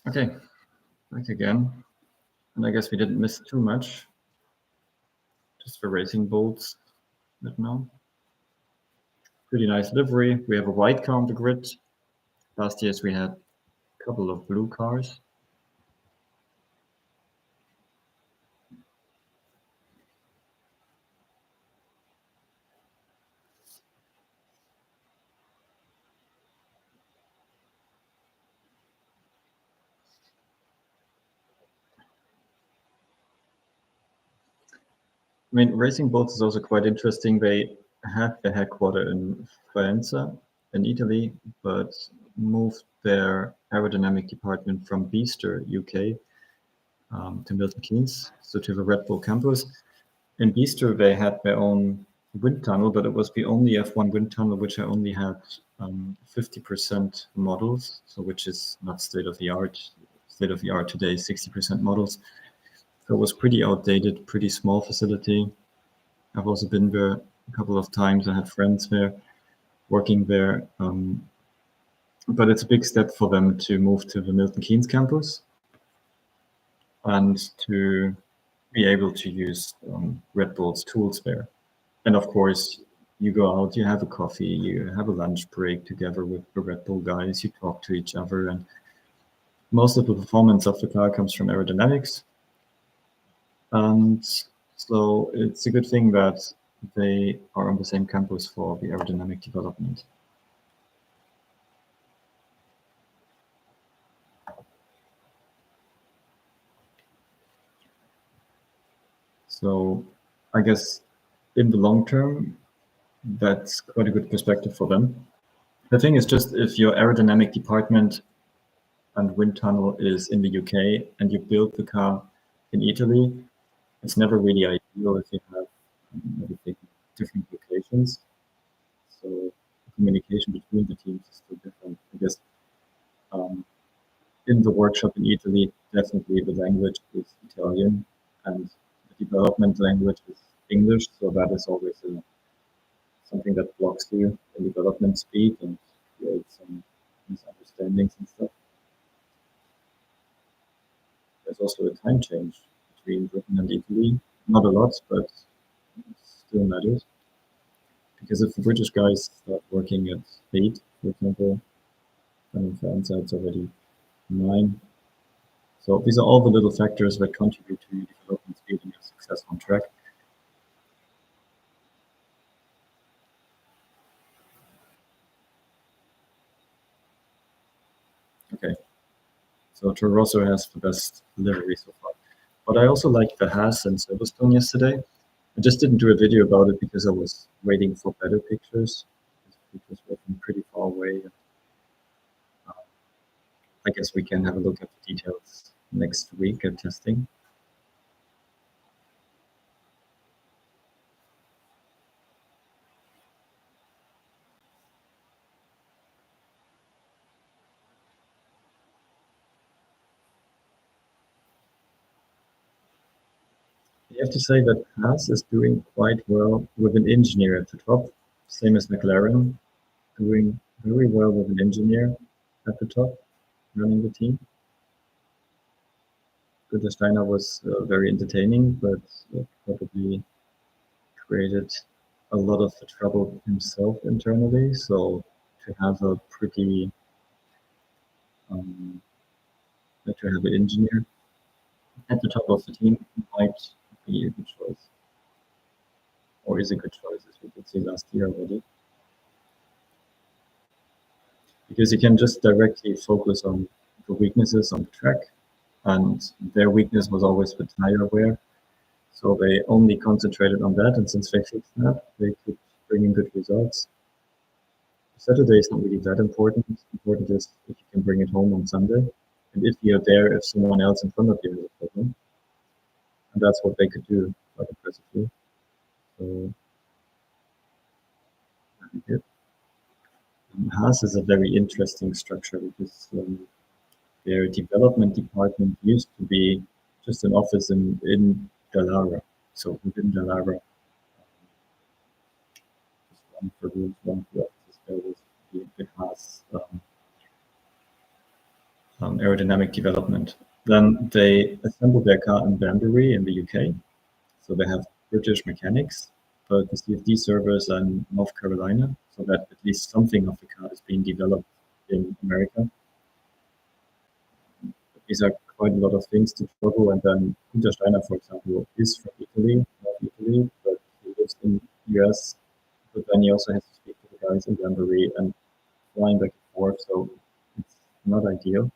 Okay, back again. And I guess we didn't miss too much. Just the racing bolts right now. Pretty nice livery. We have a white car on the grid. Last years we had a couple of blue cars. I mean, Racing Bulls is also quite interesting. They had their headquarters in Faenza in Italy, but moved their aerodynamic department from Bicester, UK, to Milton Keynes, so to the Red Bull campus. In Bicester, they had their own wind tunnel, but it was the only F1 wind tunnel which only had 50% models, so which is not state of the art. State of the art today is 60% models. So it was pretty outdated, pretty small facility. I've also been there a couple of times. I had friends there, working there. But it's a big step for them to move to the Milton Keynes campus and to be able to use Red Bull's tools there. And of course, you go out, you have a coffee, you have a lunch break together with the Red Bull guys, you talk to each other, and most of the performance of the car comes from aerodynamics. And so it's a good thing that they are on the same campus for the aerodynamic development. So I guess in the long term, that's quite a good perspective for them. The thing is just if your aerodynamic department and wind tunnel is in the UK and you build the car in Italy, it's never really ideal if you have everything different locations. So the communication between the teams is still different. I guess in the workshop in Italy, definitely the language is Italian and the development language is English. So that is always something that blocks you in development speed and creates some misunderstandings and stuff. There's also a time change between Britain and Italy. Not a lot, but it still matters. Because if the British guys start working at 8, for example, then in France it's already 9. So these are all the little factors that contribute to your development speed and your success on track. Okay, so Toro Rosso has the best livery so far. But I also liked the Haas and Silverstone yesterday. I just didn't do a video about it because I was waiting for better pictures. The pictures were from pretty far away. I guess we can have a look at the details next week at testing. You have to say that Haas is doing quite well with an engineer at the top, same as McLaren, doing very well with an engineer at the top, running the team. Günther Steiner was very entertaining, but probably created a lot of the trouble himself internally. So to have a pretty, to have an engineer at the top of the team might be a good choice, or is a good choice, as we could see last year already. Because you can just directly focus on the weaknesses on the track, and their weakness was always the tire wear. So they only concentrated on that, and since they fixed that, they could bring in good results. Saturday is not really that important. Important is if you can bring it home on Sunday, and if you're there, if someone else in front of you has a problem, and that's what they could do quite impressively. So very good. Haas is a very interesting structure because their development department used to be just an office in Dallara. So within Dallara, just one for rooms, one for offices. There was the Haas aerodynamic development. Then they assemble their car in Banbury in the UK. So they have British mechanics, but the CFD servers are in North Carolina, so that at least something of the car is being developed in America. These are quite a lot of things to juggle. And then Peter Steiner, for example, is from Italy, North Italy, but he lives in the US. But then he also has to speak to the guys in Banbury and flying back and forth. So it's not ideal.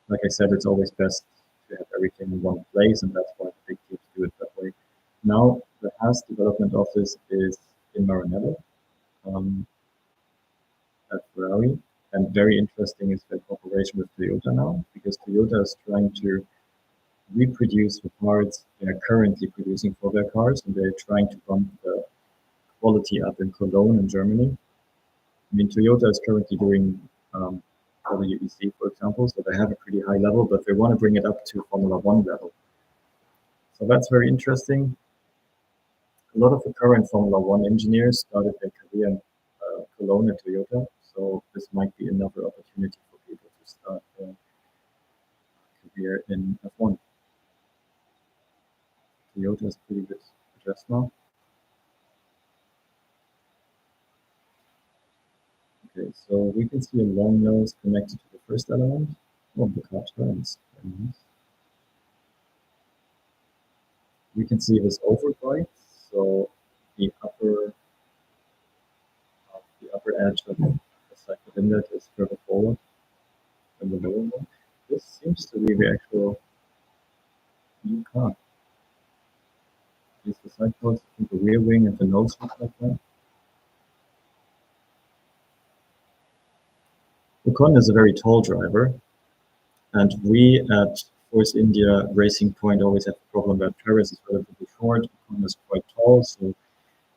Like I said, it's always best to have everything in one place, and that's why the big teams do it that way. Now, the Haas development office is in Maranello at Ferrari. And very interesting is their cooperation with Toyota now, because Toyota is trying to reproduce the parts they are currently producing for their cars, and they're trying to bump the quality up in Cologne in Germany. I mean, Toyota is currently doing WEC, for example, so they have a pretty high level, but they want to bring it up to Formula One level. So that's very interesting. A lot of the current Formula One engineers started their career in Cologne at Toyota, so this might be another opportunity for people to start their career in F1. Toyota is pretty good address now. Okay, so we can see a long nose connected to the first element. Oh, the car turns. Very nice. We can see this overbite, so the upper edge of the cycle inlet is further forward than the lower one. This seems to be the actual new car. Is the side post, the rear wing and the nose look like that. Ocon is a very tall driver, and we at Force India Racing Point always have a problem that Paris is relatively short, Ocon is quite tall, so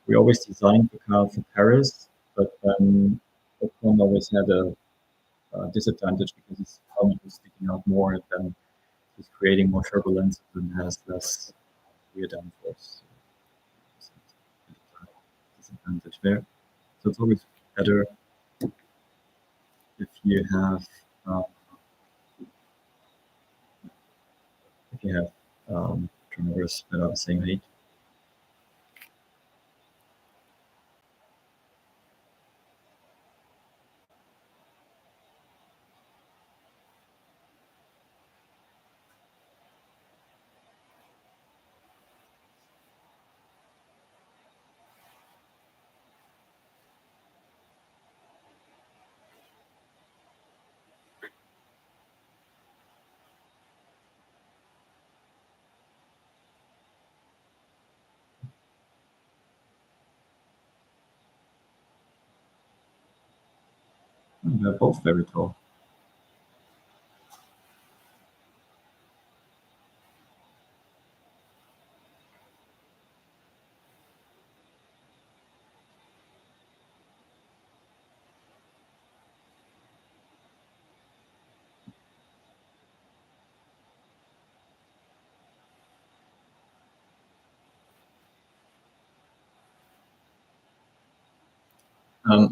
we always designed the car for Paris, but then Ocon always had a disadvantage because his helmet was sticking out more, and then he's creating more turbulence and has less rear downforce. So disadvantage there. So it's always better if you have um, drivers that are the same height. They're both very tall.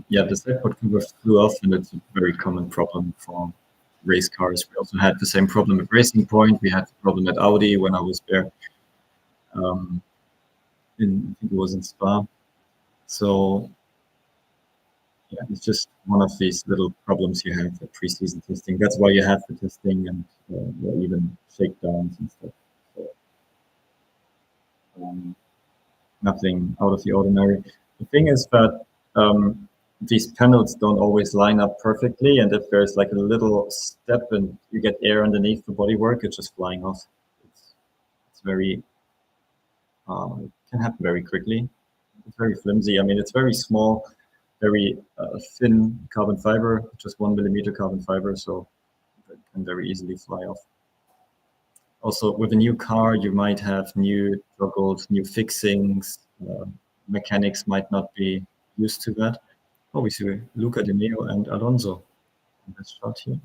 Yeah, the sidepod cover flew off, and it's a very common problem for race cars. We also had the same problem at Racing Point. We had the problem at Audi when I was there. I think it was in Spa. So yeah, it's just one of these little problems you have at pre-season testing. That's why you have the testing and even shakedowns and stuff. So, nothing out of the ordinary. The thing is that these panels don't always line up perfectly, and if there's like a little step and you get air underneath the bodywork, it's just flying off. It's very it can happen very quickly. It's very flimsy. I mean, it's very small, very thin carbon fiber, just 1 millimeter carbon fiber, so it can very easily fly off. Also, with a new car, you might have new juggles, new fixings. Mechanics might not be used to that. Oh, we see Luca De Meo and Alonso in this shot here.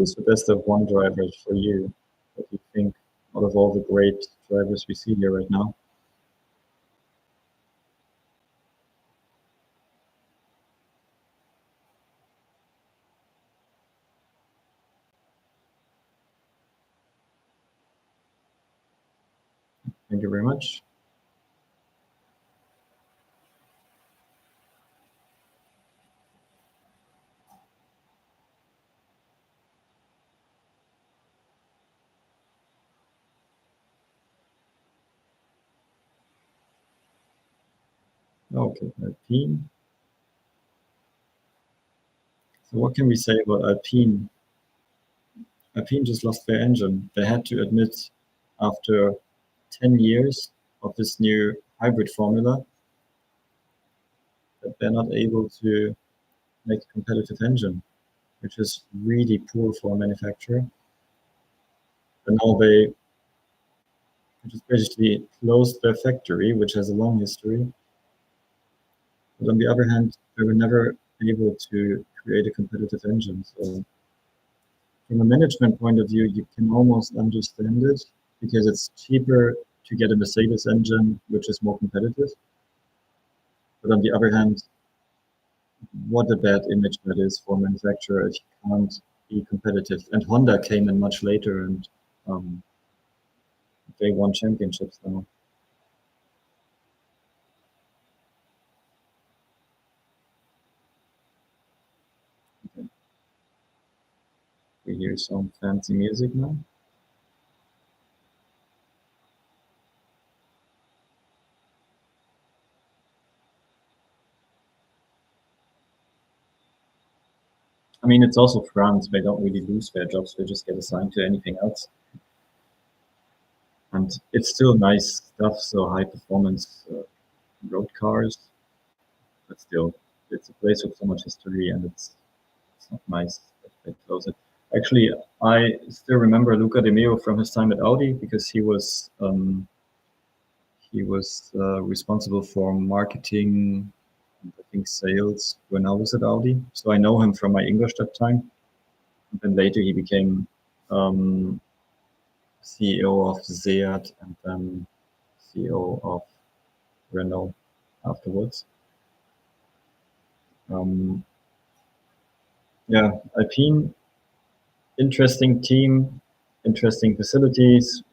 who's the best of one driver for you? What do you think out of all the great drivers we see here right now? Thank you very much. Okay, Alpine. So what can we say about Alpine? Alpine just lost their engine. They had to admit after 10 years of this new hybrid formula that they're not able to make a competitive engine, which is really poor for a manufacturer. And now they just basically closed their factory, which has a long history. But on the other hand, they were never able to create a competitive engine. So from a management point of view, you can almost understand it because it's cheaper to get a Mercedes engine, which is more competitive. But on the other hand, what a bad image that is for a manufacturer if you can't be competitive. And Honda came in much later, and um, they won championships now. We hear some fancy music now. I mean, it's also France. They don't really lose their jobs. They just get assigned to anything else. And it's still nice stuff, so high performance road cars, but still, it's a place with so much history, and it's not nice that they close it. Actually, I still remember Luca De Meo from his time at Audi because he was responsible for marketing, I think sales when I was at Audi. So I know him from my Ingolstadt time. And then later he became CEO of Seat and then CEO of Renault afterwards. Um, yeah, Alpine, interesting team, interesting facilities.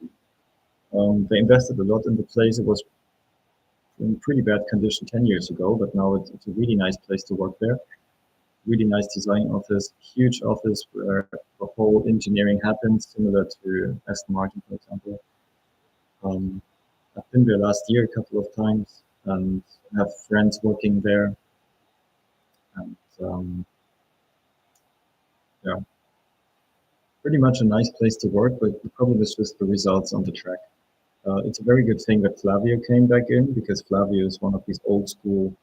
They invested a lot in the place. It was in pretty bad condition 10 years ago, but now it's a really nice place to work there. Really nice design office, huge office where the whole engineering happens, similar to Aston Martin, for example. Um, I've been there last year a couple of times and have friends working there. And yeah, pretty much a nice place to work, but the problem is just the results on the track. It's a very good thing that Flavio came back in because Flavio is one of these old school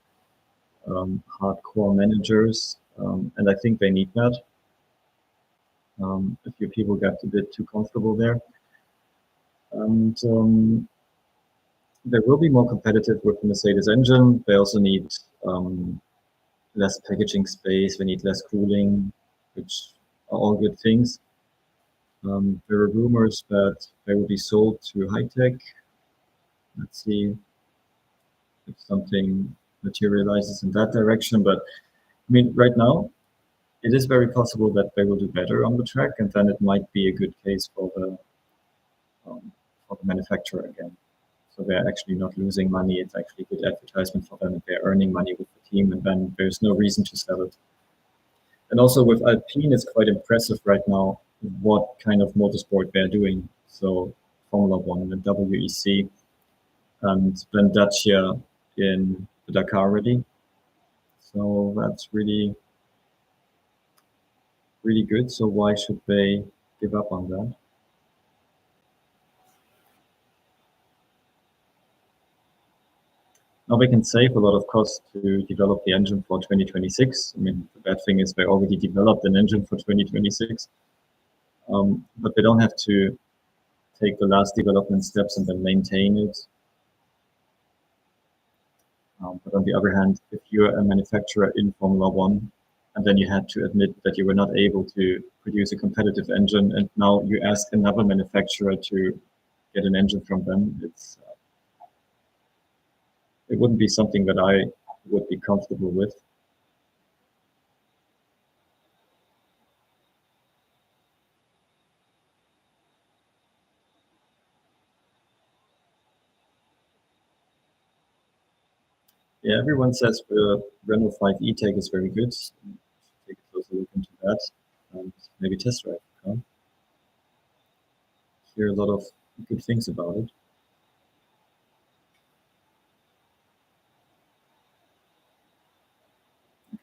hardcore managers, and I think they need that. A few people got a bit too comfortable there, and they will be more competitive with the Mercedes engine. They also need less packaging space. They need less cooling, which are all good things. There are rumors that they will be sold to high tech. Let's see if something materializes in that direction. But I mean, right now, it is very possible that they will do better on the track, and then it might be a good case um, for the manufacturer again. So they're actually not losing money. It's actually good advertisement for them. And they're earning money with the team, and then there's no reason to sell it. And also with Alpine, it's quite impressive right now what kind of motorsport they're doing. So Formula One and WEC, and then Dacia in the Dakar already. So that's really, really good. So why should they give up on that? Now they can save a lot of cost to develop the engine for 2026. I mean, the bad thing is they already developed an engine for 2026, but they don't have to take the last development steps and then maintain it. But on the other hand, if you're a manufacturer in Formula One and then you had to admit that you were not able to produce a competitive engine, and now you ask another manufacturer to get an engine from them. It wouldn't be something that I would be comfortable with. Yeah, everyone says the Renault 5 E-Tech is very good. Take a closer look into that and maybe test drive the car. Hear a lot of good things about it.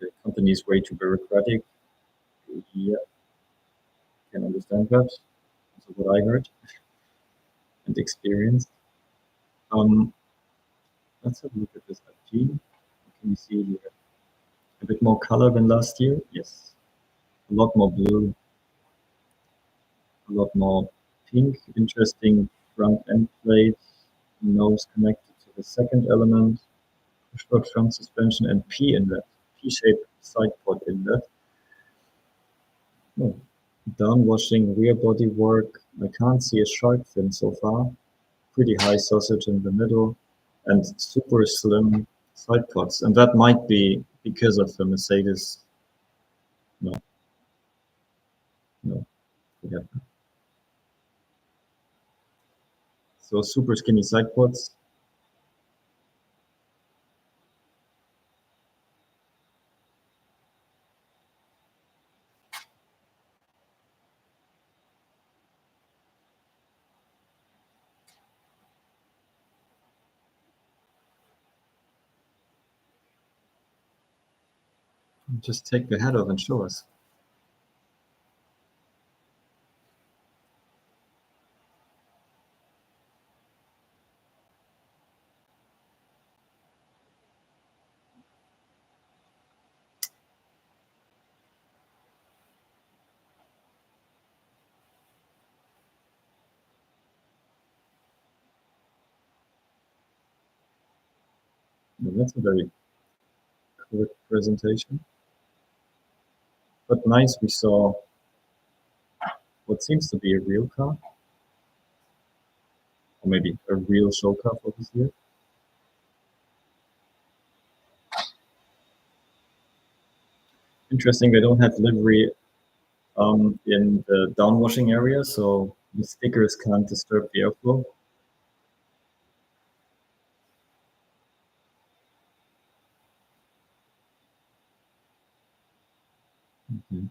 The company is way too bureaucratic. Yeah, can understand that. That's what I heard and experienced. Um, let's have a look at this Alpine. Can you see here a bit more color than last year? Yes, a lot more blue, a lot more pink. Interesting front end plate, nose connected to the second element, pushback front suspension, and P inlet, P-shaped side pod inlet. Oh, downwashing rear body work. I can't see a shark fin so far. Pretty high sausage in the middle, and super slim side pods. And that might be because of the Mercedes. No, no, forget that. So super skinny side pods. Just take the head off and show us. Well, that's a very quick presentation. But nice, we saw what seems to be a real car, or maybe a real show car for this year. Interesting, they don't have livery in the downwashing area, so the stickers can't disturb the airflow. Mhm.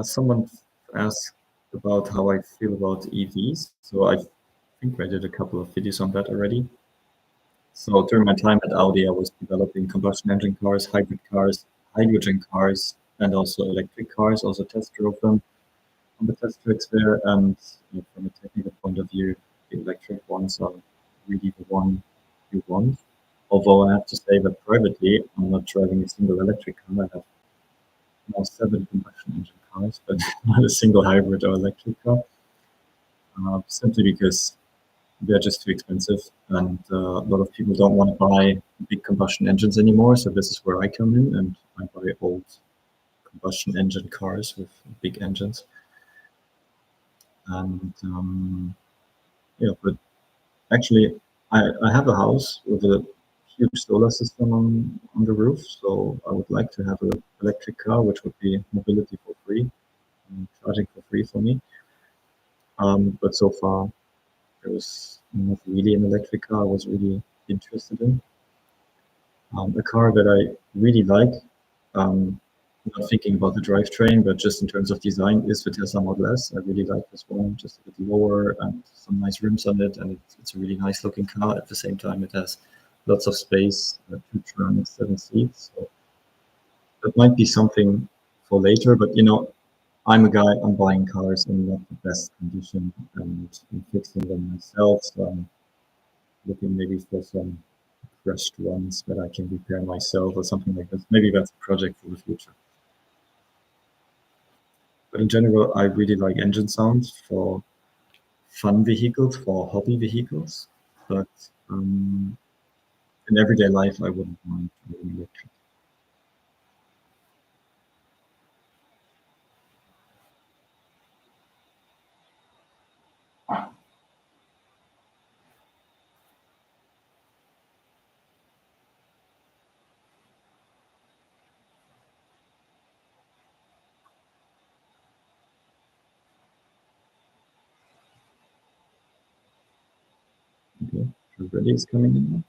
Someone asked about how I feel about EVs. So I think I did a couple of videos on that already. So during my time at Audi, I was developing combustion engine cars, hybrid cars, hydrogen cars, and also electric cars. Also test drove them on the test tracks there. And from a technical point of view, the electric ones are really the one you want. Although I have to say that privately, I'm not driving a single electric car. I have now 7 combustion engine cars, but not a single hybrid or electric car, simply because they're just too expensive, and a lot of people don't want to buy big combustion engines anymore. So this is where I come in, and I buy old combustion engine cars with big engines. And yeah, but actually, I have a house with a huge solar system on the roof, so I would like to have an electric car, which would be mobility for free, and charging for free for me. But so far, there was not really an electric car I was really interested in. A car that I really like, um, not thinking about the drivetrain, but just in terms of design, is the Tesla Model S. I really like this one, just a bit lower and some nice rims on it, and it's a really nice looking car. At the same time, it has lots of space, 2 trunks, 7 seats. So that might be something for later, but I'm a guy, I'm buying cars in not the best condition and I'm fixing them myself. So I'm looking maybe for some crushed ones that I can repair myself or something like this. Maybe that's a project for the future. But in general, I really like engine sounds for fun vehicles, for hobby vehicles. But in everyday life, I wouldn't mind driving electric. Okay, everybody is coming in now.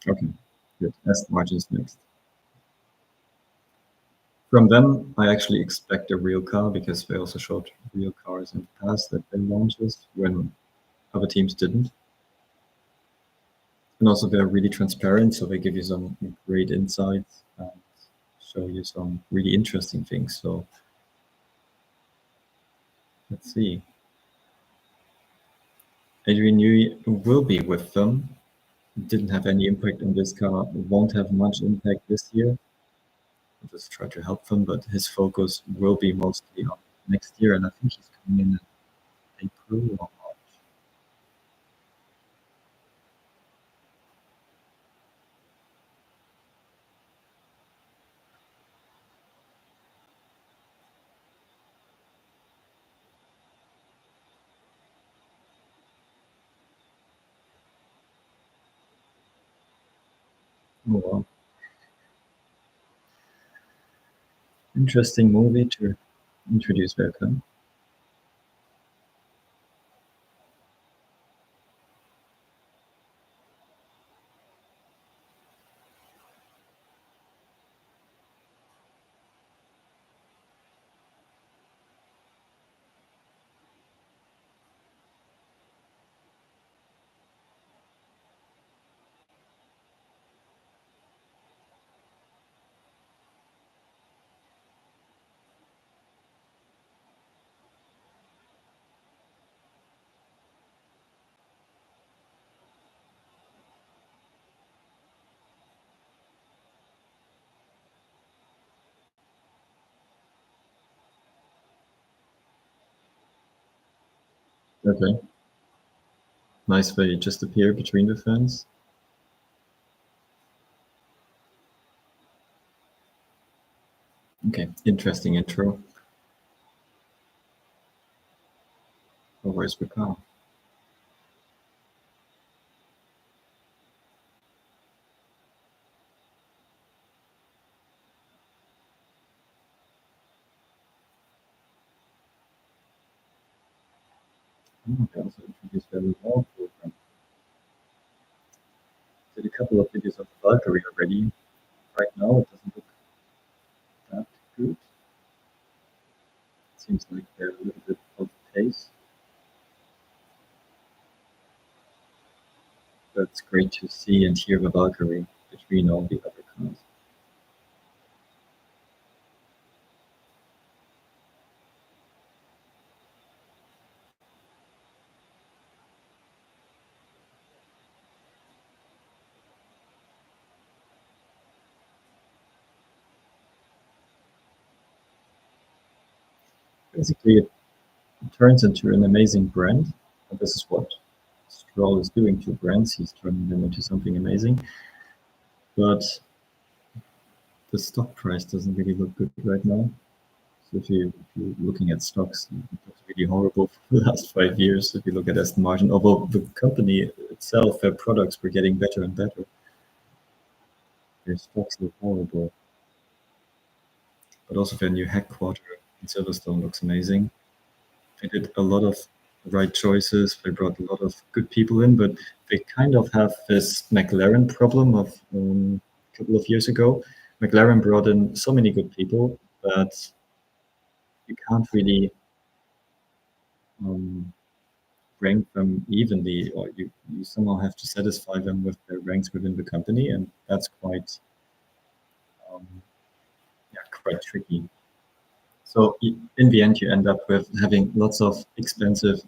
Okay, good. Aston Martin is next. From them, I actually expect a real car because they also showed real cars in the past at their launches when other teams didn't. And also they're really transparent, so they give you some great insights and show you some really interesting things. So let's see. Adrian Newey will be with them. Didn't have any impact on this car, won't have much impact this year. I'll just try to help them, but his focus will be mostly on next year, and I think he's coming in April or March. Oh, wow. Interesting movie to introduce Welcome. Okay. Nice way just appear between the fans. Okay, interesting intro. Oh, where's the car? Oh, they also introduced very well program. Did a couple of videos of the Valkyrie already. Right now, it doesn't look that good. It seems like they're a little bit off pace. But it's great to see and hear the Valkyrie between all the other cars. Basically, it turns into an amazing brand. And this is what Stroll is doing to brands. He's turning them into something amazing. But the stock price doesn't really look good right now. So if you're looking at stocks, it looks really horrible for the last 5 years. If you look at Aston Martin, although the company itself, their products were getting better and better, their stocks look horrible. But also their new headquarters in Silverstone looks amazing. They did a lot of right choices. They brought a lot of good people in, but they kind of have this McLaren problem of a couple of years ago. McLaren brought in so many good people that you can't really um, rank them evenly, or you somehow have to satisfy them with their ranks within the company, and that's quite yeah, quite tricky. So in the end, you end up with having lots of expensive